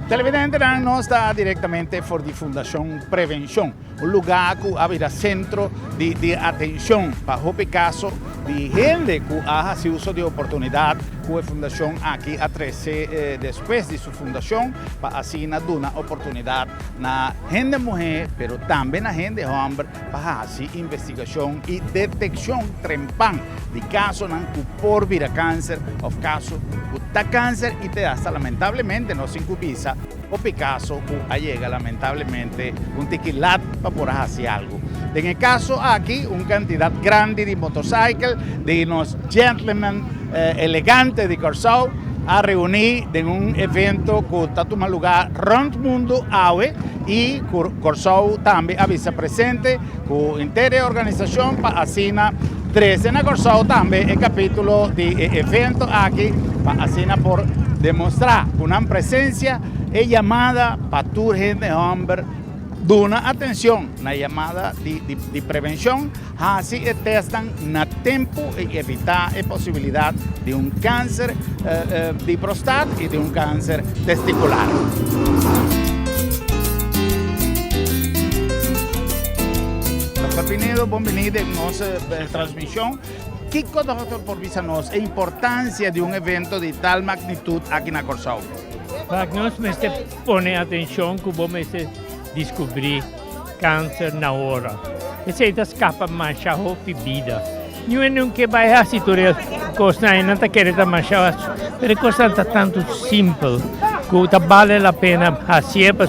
Televidente não está diretamente fora de Fundação Prevenção, um lugar que abre centro de atenção para o caso de gente que ha sido uso de oportunidade com a Fundação aqui a 13 depois de sua fundação para assim dar uma oportunidade na gente mulher, mas também na gente homem para fazer investigação e detecção trempan de casos que por vir a câncer ou casos que está câncer e te hasta lamentablemente não se incubisa o Picasso llega lamentablemente un tequilat para poder hacer algo. En el caso aquí, una cantidad grande de motocicletas, de unos gentlemen elegantes de Corsau, a reunir en un evento que está tomando lugar rond el mundo hoy y Corsau también avisa presente con entera organización para asignar 13 en Corsau también el capítulo de evento aquí para asignar por demostrar una presencia es llamada para tu gente hombre de una atención, una llamada de prevención, así testan a tiempo y evitar la posibilidad de un cáncer de próstata y de un cáncer testicular. Dr. Pinedo, bienvenido a nuestra transmisión. ¿Qué cosa, doctor, por visarnos la importancia de un evento de tal magnitud aquí en Corsau? Para nós pone atenção que vamos descobrir câncer na hora. Essa escapa manchar a vida. Não é que vai a situação costa não está querendo manchar, mas costa tanto simples que vale a pena fazer para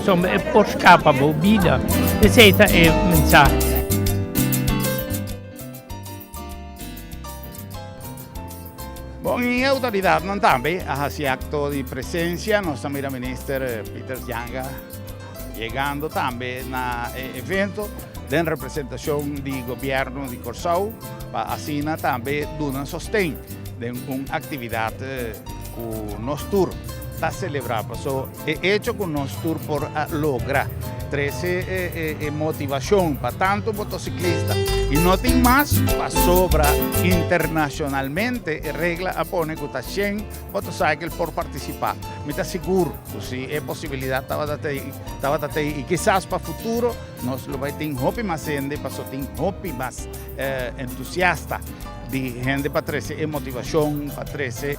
por escapar a vida. Essa é a mensagem. Bom, em autoridade não também há esse acto de presença, nosso ministro Peter Janga chegando também na evento de representação do governo de Corsau para assim também dar sustento de uma atividade que nós tour está celebrando. So, é hecho que nós tour por lograr 13 motivação para tanto motociclista e não tem mais para sobra internacionalmente regla a pone que está 100 motocicletas por participar. Me está seguro que se é possibilidade estava e quizás para o futuro nós vai ter hopi mais gente, para ter hopi mais entusiasta de gente para trazer motivação, para trazer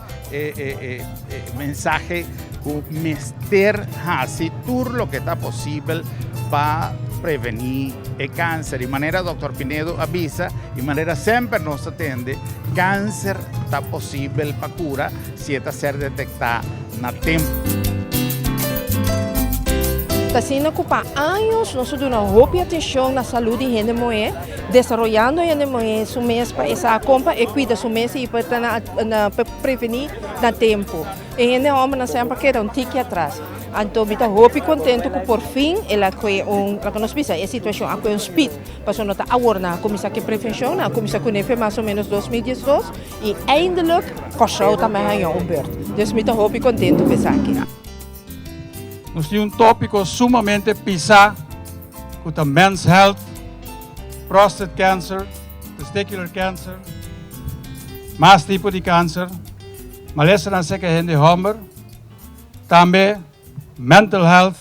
mensagem que mester hace todo lo que está possível para prevenir o câncer. De maneira, Dr. Pinedo avisa, de maneira sempre nos atende, câncer está possível para cura se está ser detectado na tempo. Está sendo ocupar anos, nós damos muita atenção na saúde de gente mulher, desenvolvendo a gente mulher, sumês para essa compra e cuida sumês e para prevenir na tempo. E gente homem não sempre quer tique atrás. Então, eu estou muito contente que por fim ela foi para nós pensar a situação a um speed, para nós estar agora na comissão de prevenção, na comissão que mais ou menos 2012 e eindelijk Corsau também ganhou beurt. Então, eu estou muito contente com isso aqui. Nós temos tópico sumamente pisar com a men's health, prostate cancer, testicular cancer, mais tipo de câncer, mas não sei que a gente homem, também mental health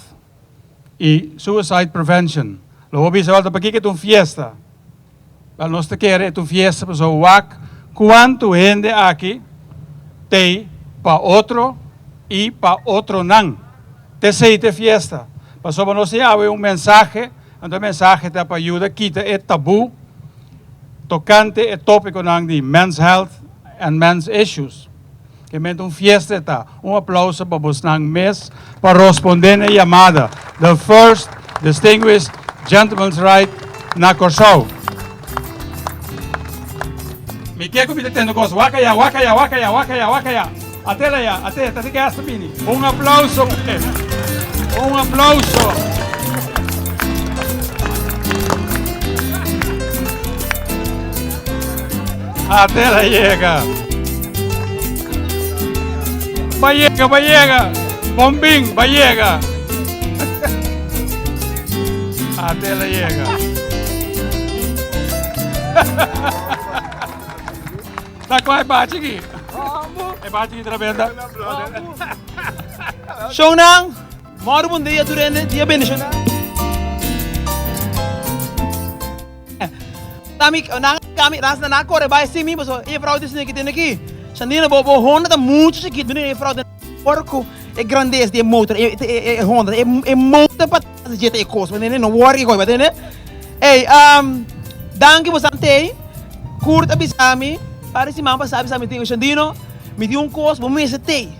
e suicide prevention. Lo hobby se volta para aqui que é uma fiesta. Para nós te querer é uma fiesta para o WAC. Quanto gente aqui tem para outro e para outro não. Terceira fiesta. Passou para nós um mensagem, então mensagem está para ajudar quita é tabu, tocante é tópico de men's health and men's issues. Que mente fiesta está. Aplauso para os mês para responder a chamada. The first distinguished gentleman's right na Corsau. Me quer que me tendo coisa. Wakaya. Até lá, até que esta mini. Aplauso. Aplauso. Até lá chega. Vallega. Bombing, Vallega. Até lá chega. Tá com a bate aqui. É bate aqui, trabenda. Sonang, Moro bom dia, turene, dia bem, deixa Tami, kami ras na corre vai sim mim, so e fraude isso aqui tem aqui. Xandina bobo Honda tá muito aqui, né? Fraude porco é grandeza de motor, é Honda, é motor para jeito é coisa, né? Não worry coi, né? Ei, danke bastante. Curta bisami, para si mama sabe sabe tem o Xandino, me deu coisa, vamos esse tei.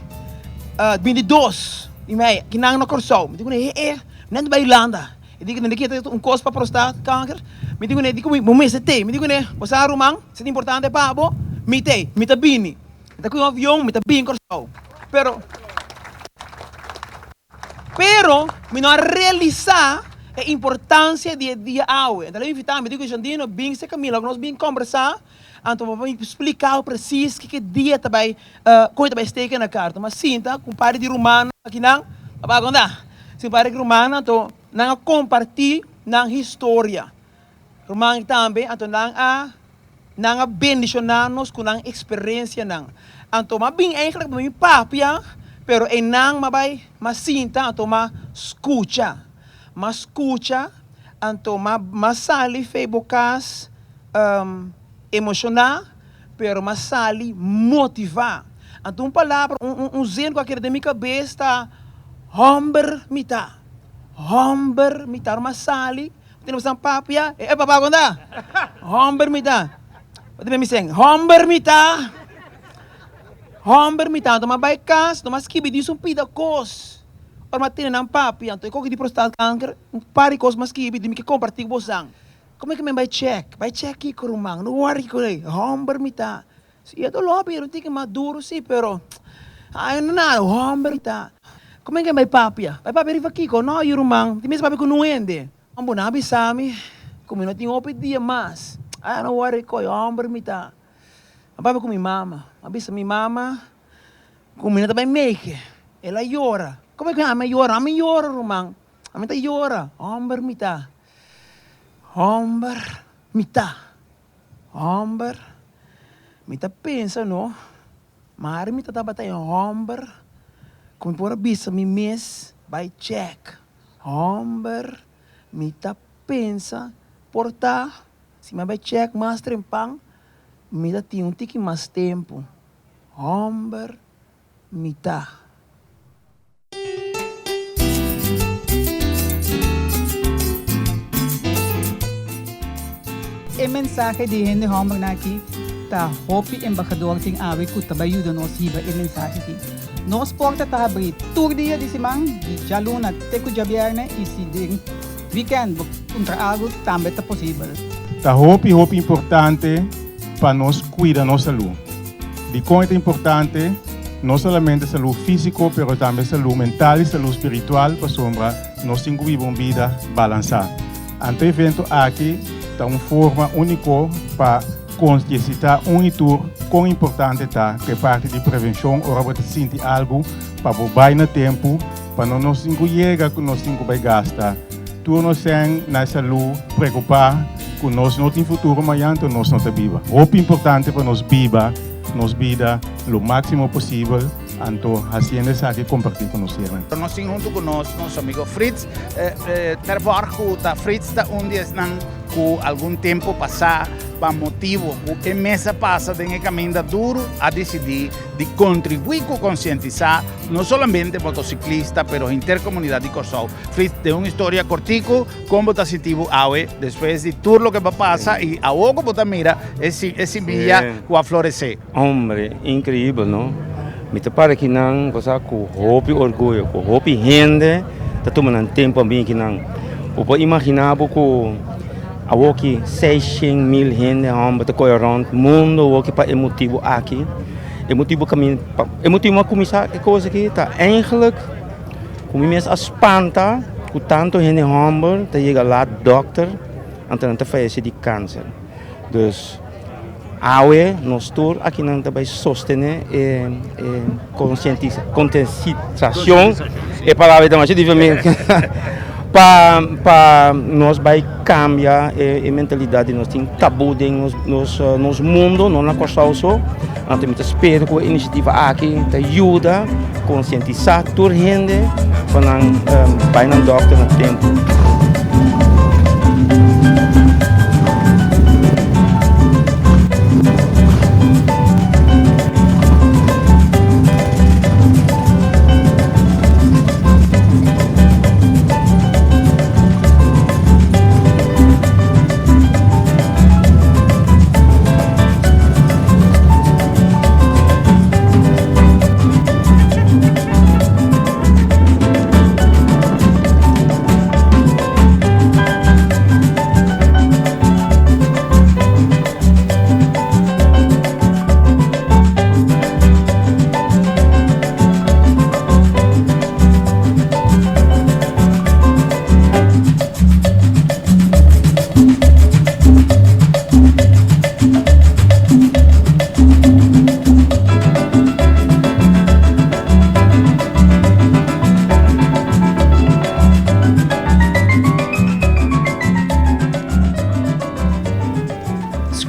22 e meia, que não corso, me digo nem vai Irlanda. Eu digo que tem coisa para prostate, câncer. Me digo vamos esse tei, me digo você arrumang, se é importante para bo, me tei, me tá bini. Tá com um avião, me tá bini corso. Pero, me não realizar a importância de dia água. Então, eu invitar, me digo, Jandino, bem se Camila, nós bem conversar, então vamos explicar preciso que dia também, como também steken na carta. Mas sim, tá, com pare de romana aqui não, abaganda. Se pare de romana, então, não compartilhar na história. Romana também, então não bendicionar-nos com a experiência não. Então, mas bem eigenlijk me papia, pero não mas sim, tá, então, mas escuta. Mas escuta, então, mas sali fei bocas emocionar, pero mas sali motivar. Então, uma palavra, zen com aquele da minha cabeça, tá, homber mita, mas sali, tem uma papia, papai quando homber mita, pode me dizer, homber mita, então, mas vai cas, mas que me diz pida cos. Or matin ng papi, anto iko di prostate cancer, pari kos mas kibi di mi compartir bosang. Como é que me vai check? Vai check ko rumang. No worry ko lay. Homber mita. Si ito lobby, não tem que maduro si, pero ay na, homber mita. Como é que vai papi? Vai papi riva kiko, no, yung rumang. Di mes papi ko nuende. Ang bunabi sami, kung não tem opit dia mas. Ay no worry ko, homber mita. Ang papi ko mi mama. Abisa mi mama, kung minata ba make, ela llora. Como é que a mim llora, Romang. A mim tá llora. Homber mita. Mita pensa, no? Mari mita tá batay homber. Kung por bisa mi mes, by check. Homber mita pensa porta. Si ma by check mas trempang, mita tinha tiki mas tempo. Homber mita. O mensaje de Henry Homburg aqui tá hopi embajador ting awi ku tabayuda nos hiba e mensaje aqui. Nos porta tá abrir tur dia de semana de jaluna teku jabierne e se de weekend contra algo também tá possível. Tá hopi importante para nós cuidar nossa saúde. De quanto é importante não somente saúde física, mas também saúde mental e saúde espiritual para sombra nós temos que viver uma vida balançada. Ante evento aqui é uma forma única para conscientizar tour quão importante está que parte de prevenção ou para sentir algo para bobar no tempo para não nos chega que nós temos que gastar. Tu nós sem na saúde preocupar com nós não tem futuro amanhã então nós não está viva. O importante para nós viva nos vida o máximo possível. Então, assim é que compartilhar com nós. Nós junto com nosso amigo Fritz, trabalho com Fritz está onde estão com algum tempo passar para motivo que mesa passa tem caminho duro a decidir de contribuir com conscientizar não somente motociclista, mas a intercomunidade de Corsol. Fritz tem uma história cortico como está sentindo awe depois de tudo o que vai passar e a oco botar mira esse milha com a florescer. Hombre, incrível, não? Me parece que não, você com hopi orgulho, com hopi rende, tá tomando tempo bem que não. Eu posso imaginar que a que 600.000 gente homem tá correndo mundo o que para emotivo aqui, emotivo caminho, emotivo começar que coisa aqui tá eigenlijk, como mesmo espanta, com tanto gente homem tá chega lá doctor, então tá falece de câncer, dus awe nos tour aqui não também sostener conscientização é palavra da mais diferente para nós vai cambiar a mentalidade nós tem tabu dentro nos mundo não na Corsol só então me espero que a iniciativa aqui te ajuda conscientizar toda gente van een bijna dokter naar tempo.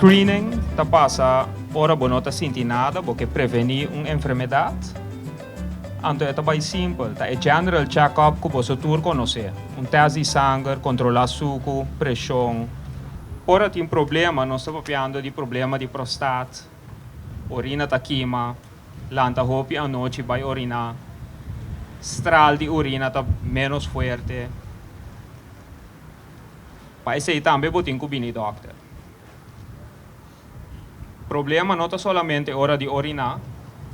Screening ta pasa ora bonota sinti nada porque prevenir uma enfermidade. Anto é bem simples, tá? É general check-up que você tur conhecer. Teste de sangue, controlar suco, pressão. Ora tem problema, nós estamos falando de problema de prostate, urina tá queima, lanta hopi a noite vai orinar, stral de urina tá menos forte. Para isso aí também botem que vir doctor. Problema não é somente hora de orinar,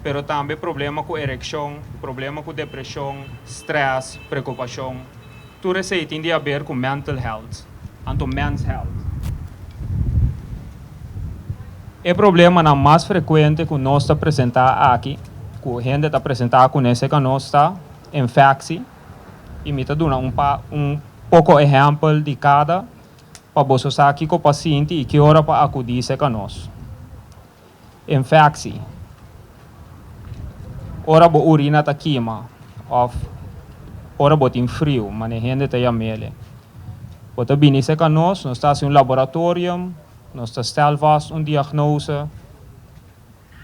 mas também problema com ereção, problema com depressão, stress, preocupação. Tudo isso tem a ver com mental health, and men's health. O problema não mais frequente que nós apresentamos aqui, que a gente está apresentando com esse que nós está infecção, e me está dando pouco exemplo de cada, para você saber que o paciente e que hora para acudir a nós. Infecção. Ora bo urina ta queima, of ora bo tem frio, mas a gente tá mele. Bota bini se ka nós estamos em laboratório, nós estamos diagnose,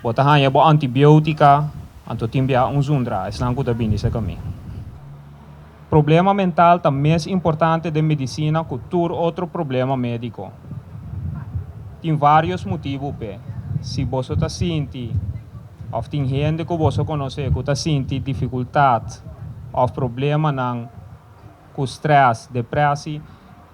bota hanya bo antibiotica, anto timbia zundra, islang ko ta bini se kami. Problema mental ta mais importante de medicina que todo outro problema médico. Tem vários motivos pe. Se você está sentindo, ou tem gente que você conhece que está sentindo dificuldade ou problema com stress, depressão,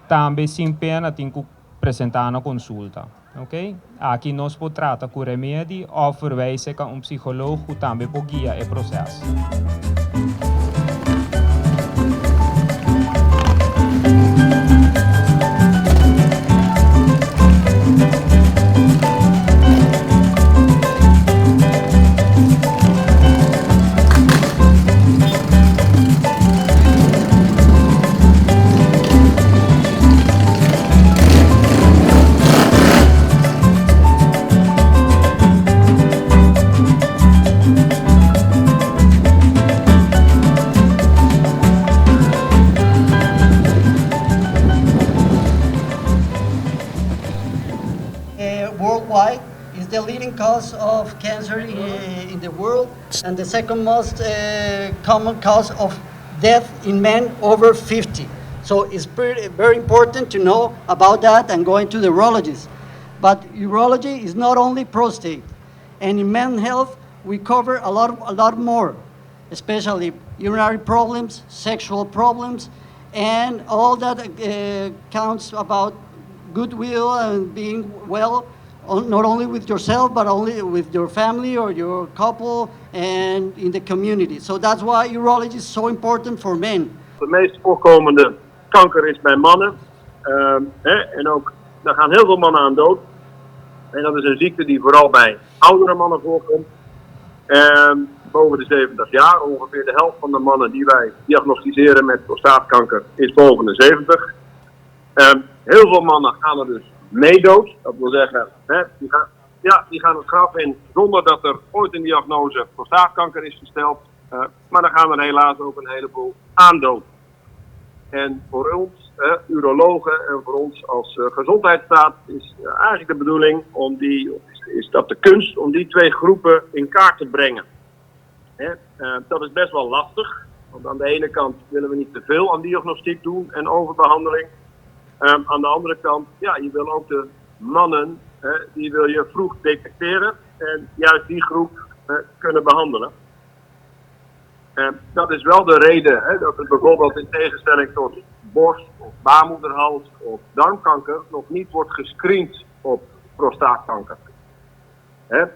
também sem pena tem que apresentar na consulta. Ok? Aqui nós podemos tratar com remédio ou verwijzen a psicólogo que também pode guiar o processo. Worldwide is the leading cause of cancer in the world, and the second most common cause of death in men over 50. So it's very important to know about that and going to the urologist. But urology is not only prostate, and in men's health we cover a lot more, especially urinary problems, sexual problems, and all that counts about goodwill and being well, not only with yourself, but only with your family or your couple and in the community. So that's why urology is so important for men. De meest voorkomende kanker is bij mannen. En ook, daar gaan heel veel mannen aan dood. En dat is een ziekte die vooral bij oudere mannen voorkomt. Boven de 70 jaar, ongeveer de helft van de mannen die wij diagnosticeren met prostaatkanker is boven de 70. Heel veel mannen gaan er dus mee dood. Dat wil zeggen, die gaan het graf in zonder dat er ooit een diagnose prostaatkanker is gesteld. Maar dan gaan er helaas ook een heleboel aan dood. En voor ons, urologen en voor ons als gezondheidsstaat is eigenlijk de bedoeling is dat de kunst om die twee groepen in kaart te brengen. Dat is best wel lastig. Want aan de ene kant willen we niet te veel aan diagnostiek doen en overbehandeling. Aan de andere kant, ja, je wil ook de mannen, die wil je vroeg detecteren en juist die groep kunnen behandelen. Dat is wel de reden dat het bijvoorbeeld in tegenstelling tot borst, of baarmoederhals of darmkanker nog niet wordt gescreend op prostaatkanker.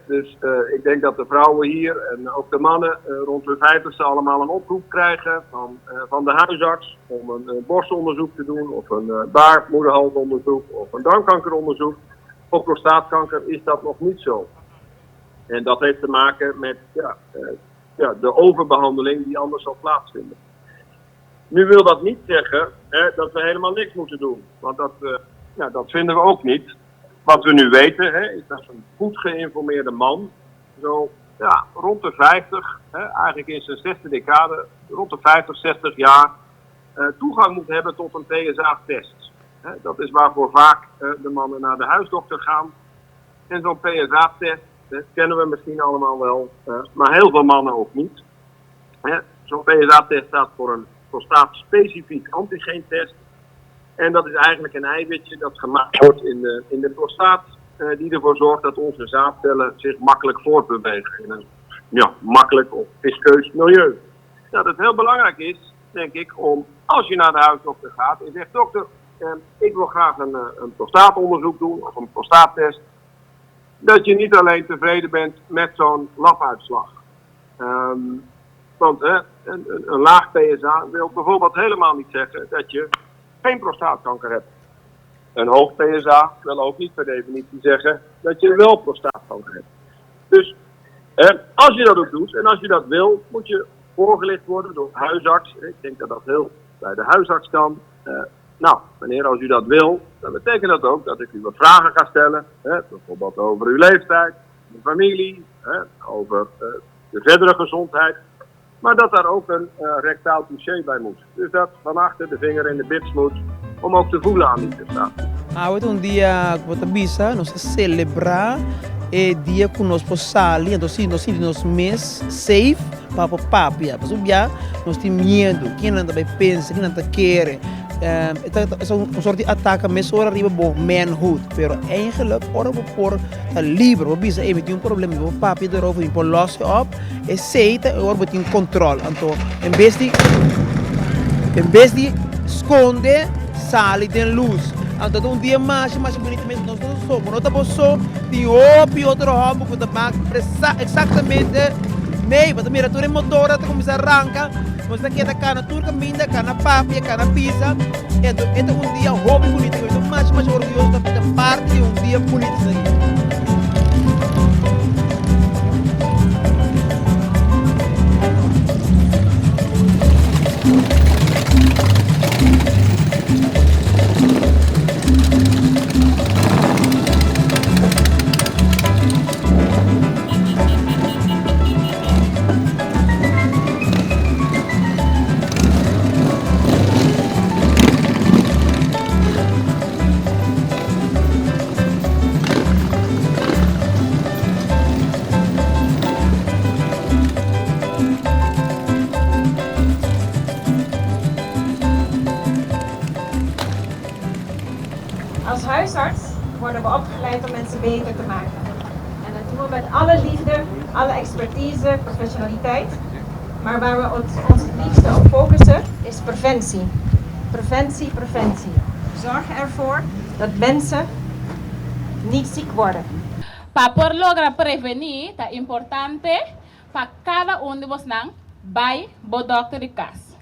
Dus ik denk dat de vrouwen hier en ook de mannen rond hun 50ste allemaal een oproep krijgen van de huisarts om een borstonderzoek te doen of een baarmoederhalsonderzoek of een darmkankeronderzoek. Voor prostaatkanker is dat nog niet zo. En dat heeft te maken met de overbehandeling die anders zal plaatsvinden. Nu wil dat niet zeggen dat we helemaal niks moeten doen. Want dat vinden we ook niet. Wat we nu weten is dat een goed geïnformeerde man zo rond de 50, eigenlijk in zijn 6e decade, rond de 50, 60 jaar, toegang moet hebben tot een PSA-test. Dat is waarvoor vaak de mannen naar de huisdokter gaan. En zo'n PSA-test, dat kennen we misschien allemaal wel, maar heel veel mannen ook niet. Zo'n PSA-test staat voor een prostaat-specifiek antigeentest. En dat is eigenlijk een eiwitje dat gemaakt wordt in de prostaat, die ervoor zorgt dat onze zaadcellen zich makkelijk voortbewegen in een makkelijk of viskeus milieu. Nou, dat heel belangrijk is, denk ik, om als je naar de huisdokter gaat en zegt: dokter, ik wil graag een prostaatonderzoek doen of een prostaattest, dat je niet alleen tevreden bent met zo'n labuitslag. Want een laag PSA wil bijvoorbeeld helemaal niet zeggen dat je geen prostaatkanker hebt. Een hoog PSA wil ook niet per definitie zeggen dat je wel prostaatkanker hebt. Dus als je dat ook doet en als je dat wil, moet je voorgelicht worden door huisarts. Ik denk dat dat heel bij de huisarts kan. Nou, meneer, als u dat wil, dan betekent dat ook dat ik u wat vragen ga stellen. Bijvoorbeeld over uw leeftijd, uw familie, over de verdere gezondheid. Maar dat daar ook een rectaal touché bij moet. Dus dat van achter de vinger in de bits moet, om ook te voelen aan die prestatie. Hoje um dia que bisa nós celebrar dia que nós possali, então nós nos mês safe para papia. Mas já nós temos medo, quem não também pensa, quem não quer. É een soort die attacken met zo'n ribe bon manhood. Pero eigenlijk, ora por livre, we bisa met een probleem, we papi erover, we lossen op, e seita, e ora in controle. Então, em vez de esconde, sale den luz. Então, dia mais bonitamente nós não somos. Nós estamos só de outro ramo, que está exatamente meio, mas a miratura motora está começando a arrancar. Nós aqui da cana turca, minda, cana papia, cana pizza. Então, é dia hobby bonito. Eu estou mais orgulhoso de fazer parte de dia bonito. Als huisarts worden we opgeleid om mensen beter te maken. En dat doen we met alle liefde, alle expertise, professionaliteit. Maar waar we ons het liefste op focussen is preventie. Preventie, preventie. Zorg ervoor dat mensen niet ziek worden. Para poder lograr prevenir, é importante para cada de vocês vai ao doctor de casa.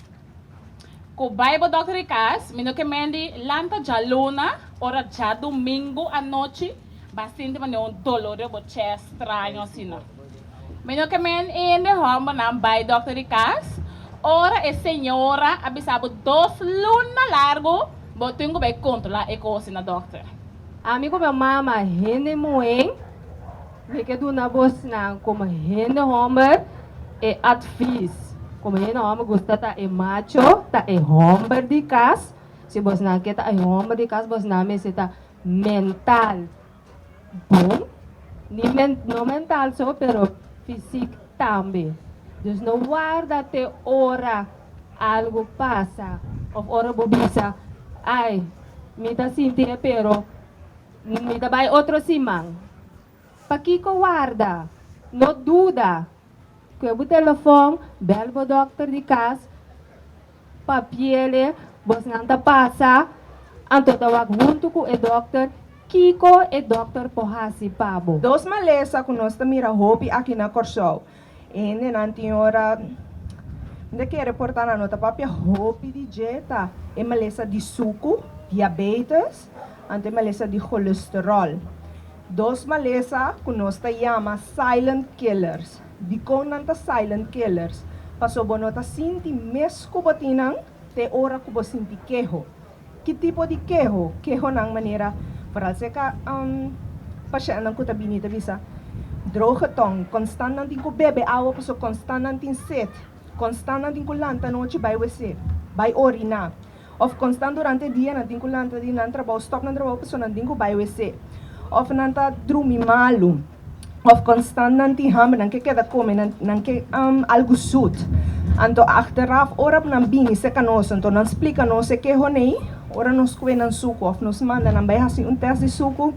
Com vai ao doctor de casa, me que mendi lanta já luna, ora já domingo à noite, bastante mas dolor de chest estranho assim não. Me que mendi em de home na vai doctor de casa, ora a senhora avisava 2 luna largo, botinho vai controlar a coisa na doctor. Amigo meu mama rende moen, we que do na bosna como rende homer e advies. Como rende homer gosta ta e macho, ta e homer de cas. Se bosna que ta e homer de cas bosna me se ta mental. Bom, no mental só, pero físico também. Dus não guarda te ora algo pasa, of ora bobisa, ay, mita sinti pero, mita bay otro simang. Pakiko guarda, no duda. Kuya bu telefone, belbo dokter di kas, papiele, bos nganta pasa, anto tawag junto ko e dokter, Kiko e dokter pohasi pabo. Dos malesa que nós mira hopi aqui na Corsol. E nanti ora de que reportar na nota papia hopi di dieta e malesa di suco, diabetes, ante malesa di colesterol. Dos malesa que nós chama silent killers. Di kon nanta silent killers. Paso bonota sinti mes kubotinang te ora kubo sinti quejo. Que tipo de quejo? Quejo nang manera para seca pasyente ng kutabinita bisa droge tong constant nantin ko bebe awa paso constant nantin set constant nantin ko lanta noche by wc by orina of constant durante dia nantin ko lanta din nan trabaho stop ng trabaho paso nantin ko by wc of nanta drumi malu of constant nantin ham nang keda come nang ke algo sud anto achteraf orap nang bini se kanos anto nan explica no se que honei ora nos kwe ng suko of nos manda nang bayasi un test de suko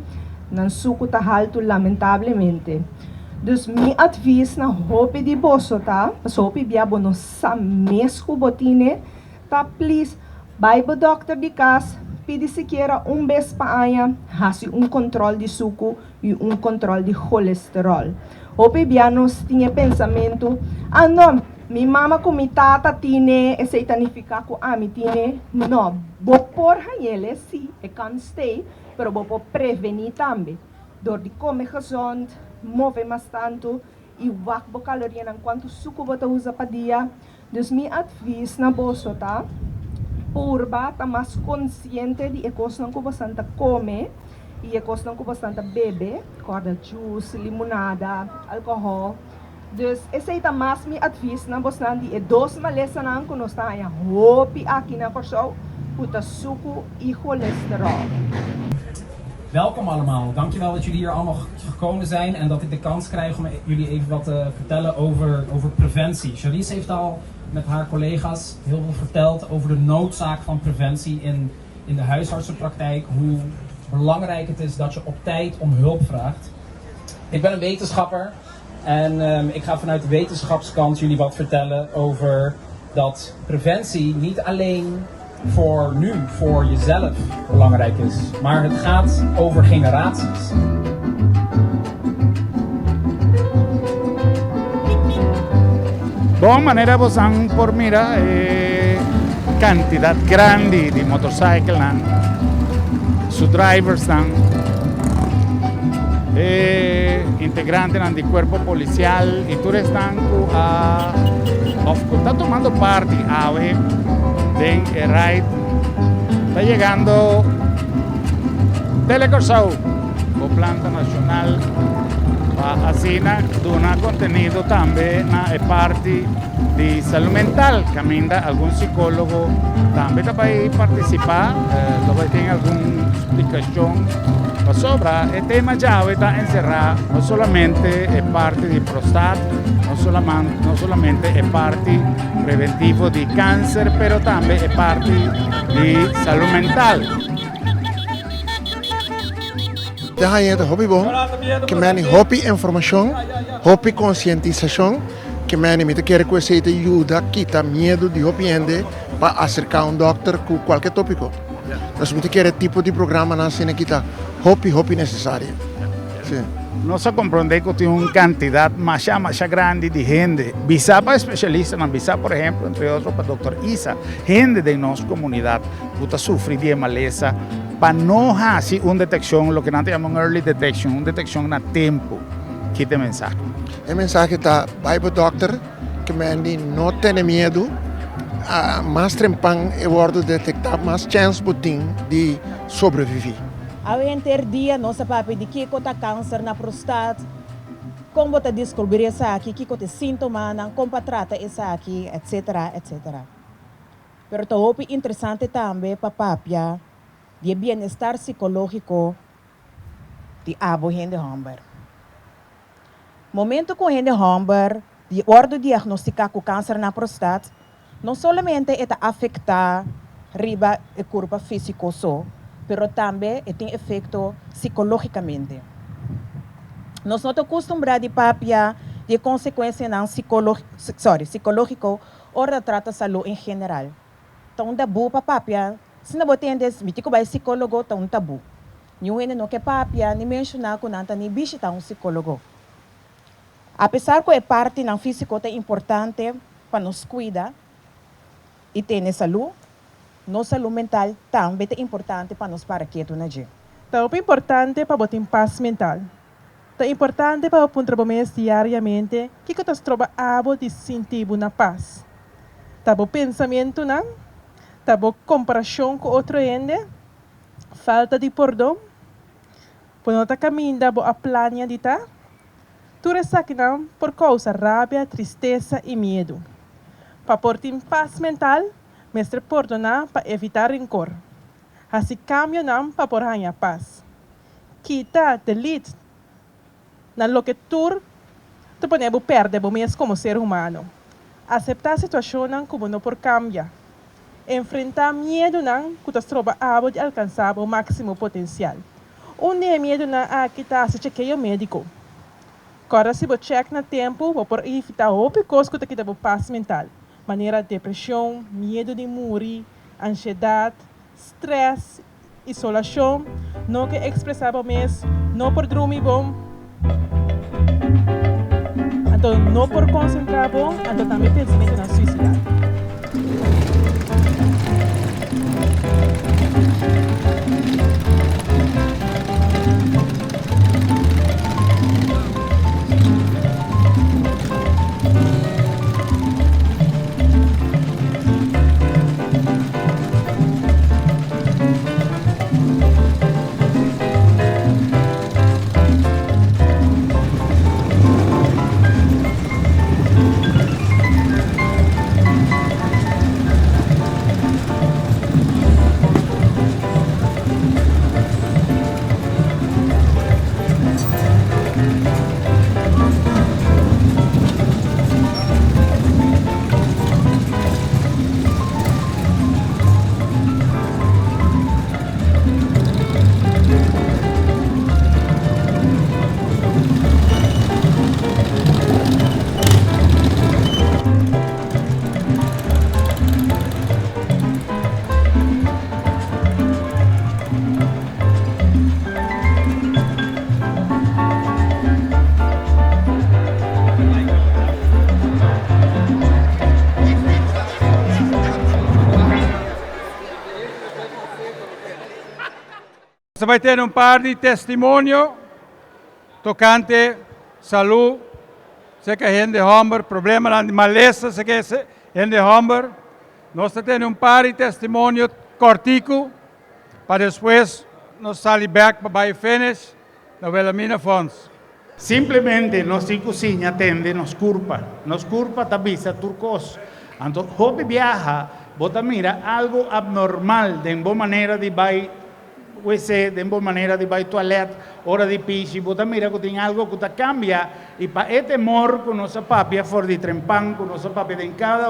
ng suko ta halto lamentablemente. Dus mi advies na hopi di boso ta pasopi biabo no sa mesco botine ta please Bible doctor di kas pidi siquiera un vez pa aya hasi un control de suko e un control de colesterol. Hopi bianos tinha pensamento no mi mama com mi tata tine e seitanifica ko ami tine no bo por hanele si e kan stay pero bo po prevenir tambe door di come gezond move mas tanto e wak bo caloria ng quanto suko bota usa pa dia dus mi advies na boso ta purba ta mas consciente di ekos ng ko bastante come e ekos ng ko bastante bebe corda juice limonada alcohol. Dus essa é mais me advies na bosnandi e dos malesa na ang kuno sta ya hopi aqui na Corsol puta suco e cholesterol. Welkom allemaal. Dankjewel dat jullie hier allemaal gekomen zijn en dat ik de kans krijg om jullie even wat te vertellen over preventie. Charlize heeft al met haar collega's heel veel verteld over de noodzaak van preventie in de huisartsenpraktijk. Hoe belangrijk het is dat je op tijd om hulp vraagt. Ik ben een wetenschapper. En ik ga vanuit de wetenschapskant jullie wat vertellen over dat preventie niet alleen voor nu, voor jezelf belangrijk is. Maar het gaat over generaties. Bom maneira você por mira cantidad grande de motorcycle nan, su drivers nan, integrante del cuerpo policial y tú están está tomando parte de ride está llegando Telecorsau o planta nacional así dona contenido también es parte de salud mental camina algún psicólogo también para participar lo que tiene alguna explicación sobra el tema ya está encerrado no solamente es parte de prostat no solamente es parte preventivo de cáncer pero también es parte de salud mental. Deja de hobby bom, que me hobby información, hobby concientización, que me me quer que se te ayuda, quita miedo de hobby para acercar a un doctor con cualquier tópico. Nós me quer tipo de programa na cena que tá hobby necessário. Sim. Nós compreendemos que tem uma quantidade mais grande de gente. Visa para especialistas, na visa, por exemplo, entre outros para o Dr. Isa, gente da nossa comunidade que sofre de maleza, para não fazer uma detecção, o que nós chamamos early detection, uma detecção a tempo. Que tem mensagem? A mensagem está, Bible Doctor, que me não tenha medo, mais trempang e wordo detectar, mais chance de sobreviver. Ao dia, nossa papi de que tá câncer na prostate, como tá descobrir essa aqui, que tem sintoma, como trata essa aqui, etc, etc. Pero tá interessante também para papia de bem-estar psicológico de abo Hende Homber. Momento com Hende Homber, de ordo diagnosticar com câncer na prostate, não somente está afetar riba e corpo físico só, pero também tem efeito psicologicamente. Nós não estamos acostumados a papia de consequência não psicológico ou trata saúde em geral. Então, tabu para papia, se não botendes, me tico vai psicólogo, então tabu. Nenhum não que papia, nem mencionar que não nem visitar psicólogo. Apesar que é parte não físico é importante para nos cuidar e ter saúde, nossa saúde mental também é importante para nos parar quieto na gente. Então, é importante para botar paz mental. É importante para trabalhar diariamente que você troba abo de sentir na paz. Tabo pensamento não, tabo comparação com outro ende, falta de perdão, por nota caminha bo a plania de tá, tudo isso aqui não por causa rabia, tristeza e medo. Para portar paz mental, mestre perdonar para evitar rancor. Assim cambio não para por ganhar paz. Quita, delete, na lo que tu podemos perder mesmo como ser humano. Aceitar a situação como não por cambiar. Enfrentar medo não que você troba abo de alcançar o máximo potencial. Onde medo não aqui está se chequeia médico. Agora se você check na tempo, vou por evitar o coisa que está com paz mental. Maneira depressão, medo de morrer, ansiedade, stress, isolação, não que expressava mesmo, não por dormir bom. Então, não por concentrar bom, então também pensamento na suicidade. Você vai ter par de testemunho tocante saúde, se que a gente homem, problema de maleza, se que a gente homem. Nós temos par de testemunho cortico, para depois nós sair back para finish, na Velamina Fons. Simplesmente nós em cozinha atende, nos culpa tabisa turcos. Então, hobby viaja, bota mira algo abnormal de boa maneira de vai de boa maneira de vai toalete, hora de pichi, bota mira que tem algo que cambia e para este temor com nossa papia for de trempang, com nossa papia em cada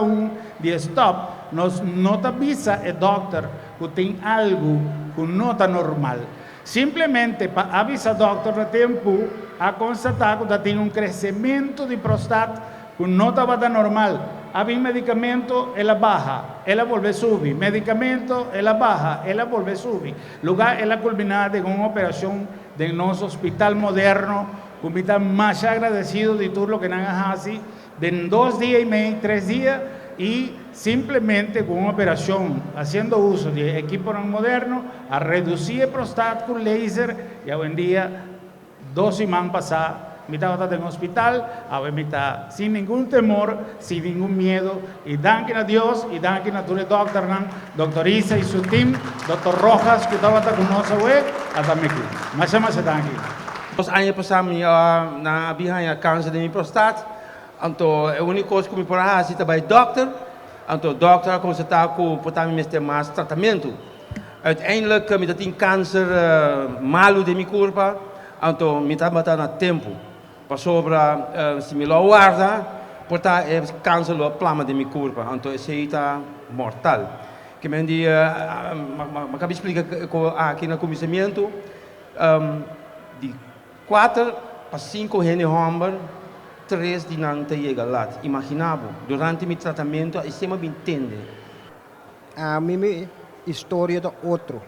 de stop, nós nota avisa o doctor que tem algo que não está normal. Simplesmente para avisar o doctor a tempo, a constatar que tem crescimento de prostate que não estava normal. Havia medicamento, ela baixa, ela volve a subir. Medicamento, ela baixa, ela volve a subir. Lugar, ela culminada com uma operação de nosso hospital moderno, que está mais agradecido de tudo o que nós fazemos, de 2 dias e meio, 3 dias, e simplesmente com uma operação, fazendo uso de equipo moderno, a reduzir a prostate com laser, e hoje em dia, 2 semanas passadas, me estaba en el hospital, ahora me está sin ningún temor, sin ningún miedo, y danken a Dios, y danken a tu doctor Isa y su team, doctor Rojas, que estaba con nosotros, hasta aquí. Más danken. 2 anos passamos na bihanha câncer de minha prostate. Então, a única coisa que me pode fazer é o doctor. Então, o doctor constatar que podemos ter mais tratamento. Uiteindelijk, me tem câncer malo de minha corpo. Então, me está matando a tempo. Para sobra, se me lo guarda, porta câncer lo plama de minha curva, então esse está mortal. Que me diz, mas cabe explicar aqui no começamento, de 4 para 5 gene homem, 3 de não te chega lá. Imaginava, durante meu tratamento, eu sempre me entende. A minha história é outro.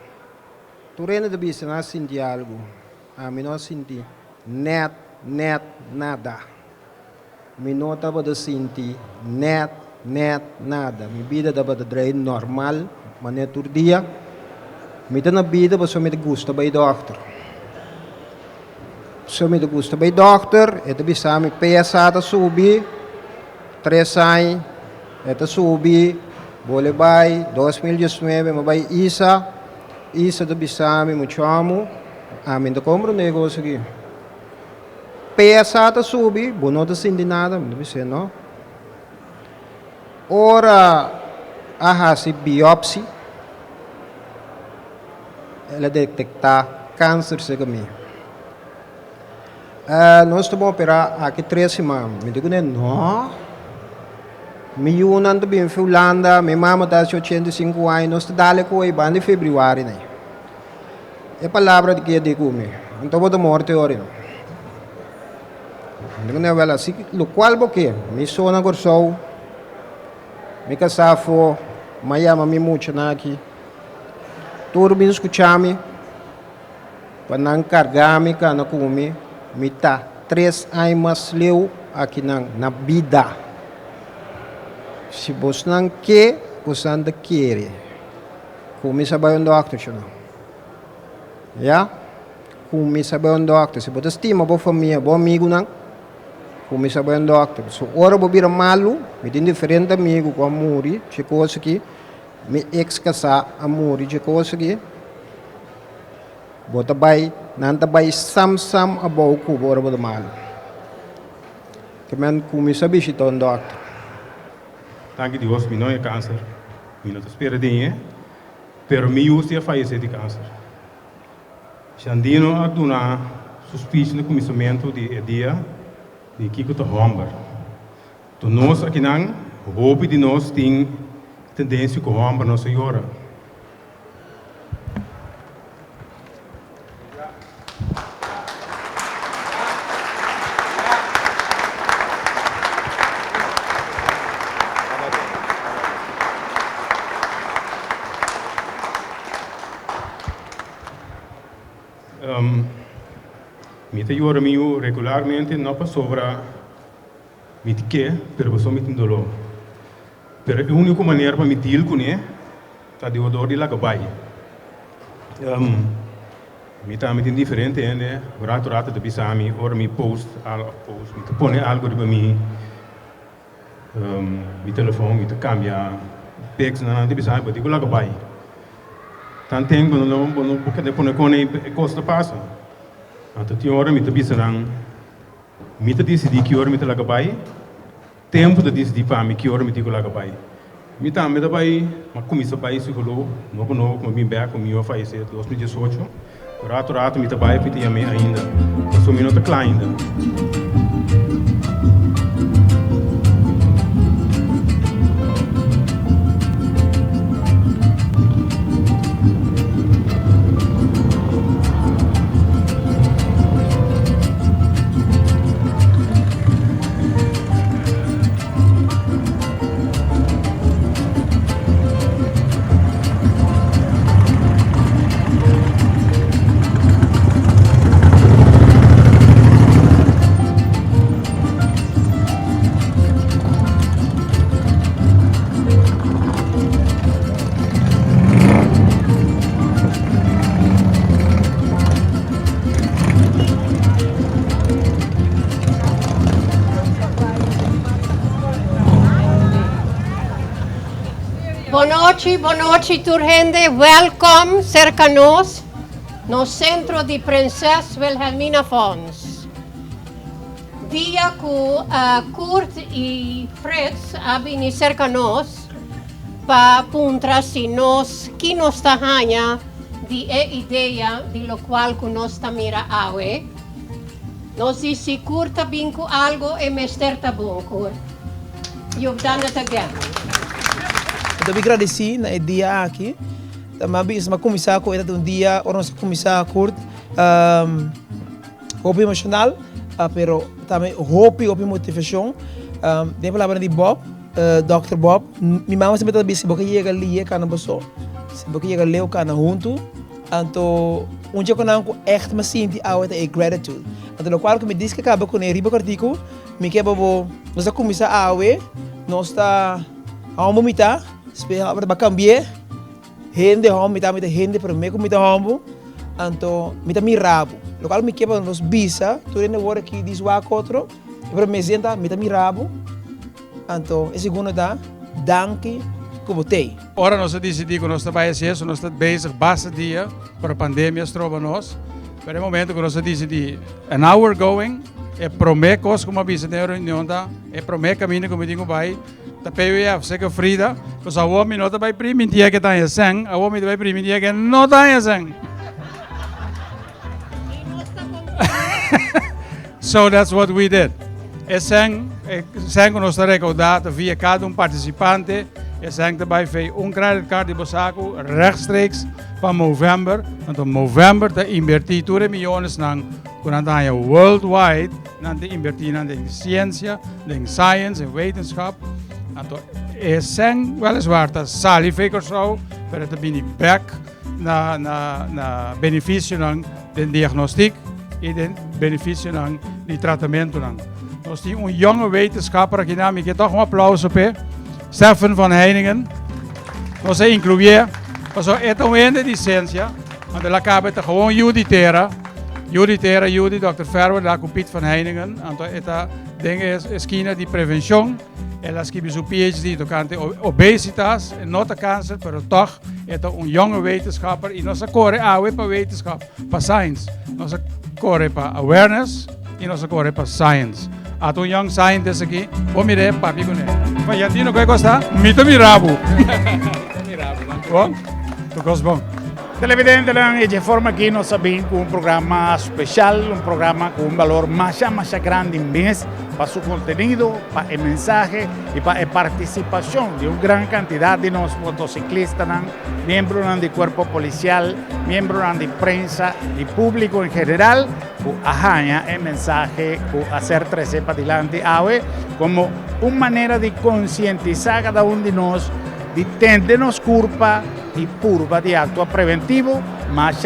Tu reina de bisa não senti algo, a mim não senti nada. Me não estava de sentir nada. Minha vida estava de drain normal, mas não todo dia. Me na vida, mas eu me gusta bem doctor. Se eu me gusta bem doctor, eu bisa me pesada subir, 3 anos, eu subir, boleh vai, 2019, me vai Isa de bisa me muito amo, a mim de compro negócio aqui. Pesada subir, bom não senti nada, não sei não. Ora, se biopsia, ela detecta câncer se mim. Nós estamos operar aqui 3 semanas. Me digo não. Me unan to bem Finlândia, minha mama está 85 anos, nós dale com o bando de fevereiro né. É palavra de que eu digo me. Então vou dar morte hoje. Digo não ela assim, lo qual porque me sona gorsou. Me casafo, me ama me muito na aqui. Tudo bem escuchar-me. Para não carregar-me, cana comer. Me tá 3 anos mais leu aqui na vida. Se você não quer, você não quer. Começa a doctor, não? Já? Começa a doctor. Se você estima boa família, bom amigo, não? Começa a doctor. Se ora você vira malo, me tem diferente amigo com a muri, se coisa aqui, me ex-casar a muri, se coisa aqui, você vai, não vai sam a boa com ora você malo. Que man começa a visitar um doctor. Tanto Deus, me não é câncer, me não espera de pero me usa a falecer de câncer. Xandino a donar suspeição no começamento de dia de Kiko to Homber. To nós aqui não, roupa de nós tem tendência com Homber nossa senhora. Mita yora miu regularmente não para sobra mit que, pero você mit dolor. Pero a única maneira para mitil com ele, tá de odor de lagabai. Mita mit indiferente né, rato de bisami, ora mi post, mit põe algo de mim, mi telefone, mit cambia, pex na de bisami, para digo lagabai. Tanto tempo não porque depois com ele costa passa. Então tinha hora me tabisa não, me decidi que hora me telaga bai, tempo de decidir para mim que hora me tigo laga bai. Me tá me bai, mas começa bai se rolou, novo como me bem com meu faz 2018, rato me bai piti a mim ainda, sou me nota klein ainda. Boa noite, turgente. Welcome, cerca-nos, no Centro de Princesa Wilhelmina Fons. Dia que Kurt e Fritz abinem cerca-nos para puntra se nós que nos tahanha de ideia de lo qual que nós tamira awe. Nós disse Kurt tabinco algo e mester tabun Kurt. You've done it again. Eu me agradeci na dia aqui. Também se começar com um dia, ou nós começar curto, hope emocional, pero também hope motivação. Tem palavra de Bob, Dr. Bob. Minha mãe sempre disse se você chega ali, cara não passou. Se você chega ali, cara não junto. Então, dia que eu echt me sinto é gratitude. Então, o qual que me diz que acaba com ele, artigo, me quer bobo, nós começar a nós está a vomitar, espera para cambiar. Gente, me gente para mim como homem, então me rabo. O qual me quebra nos bisa, tu ainda agora que diz o outro, para me senta me rabo. Então, é segundo da, danke, como tem. Ora nós decidimos que nós estamos aí, nós estamos bezig, basta dia para a pandemia estroba nós. Para o momento que nós decidimos, and now we're going, é prometo coisas como a bisa na reunião da, é prometo caminho como digo vai. Da PWF, zeker Frida, dus a homem não vai permitir que tenha sangue, a homem vai permitir que não tenha sangue. So that's what we did. É sangue que nós recaudado via cada participante, é sangue também fez credit card de Bosaco rechtstreeks van november. Want in november te invertir 2 miljoen nang kunantanya worldwide nan te invertir nan de ciência, de science en wetenschap. Então, é sem weliswaar dat sali faker zo, maar het ben ik back na benefício de diagnostiek en de benefício de tratamento. Nós temos jonge wetenschapper aqui na, ik geef toch een applaus op he. Stefan van Heiningen. Nós incluir, nós etoende de ciência, want de acaba te gewoon juditera, Dr. Ferwer, daar komt Piet van Heiningen, então eta dingen is esquina de prevenção. Ela escreve seu PhD tocante obesitas, não câncer, pero toch é jonge wetenschapper e nós corre para wetenschap, para science. Nós corre para awareness e nós corre para science. Há young scientist aqui, vou mirar papi com ele. Mas já tinha o que gostar? Mita mirabo. Bom? Tu gosta bom? Televidente lang, de forma que nós sabemos que programa especial, programa com valor mais grande em mês para seu conteúdo, para o mensagem e para a participação de uma grande quantidade de nós motociclistas, membros do corpo policial, membros da imprensa e público em geral, que arranha o mensagem que hacer trazer para adiante como uma maneira de conscientizar cada de nós de tendernos culpa y curva de acto preventivo, más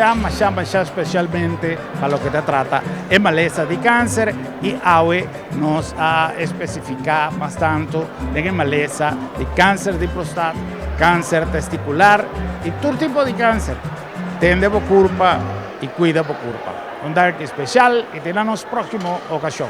especialmente para lo que se trata de maleza de cáncer y AWE nos ha especificado bastante de maleza de cáncer de próstata, cáncer testicular y todo tipo de cáncer. Tende por culpa y cuida por culpa. Un dark especial y tenemos próxima ocasión.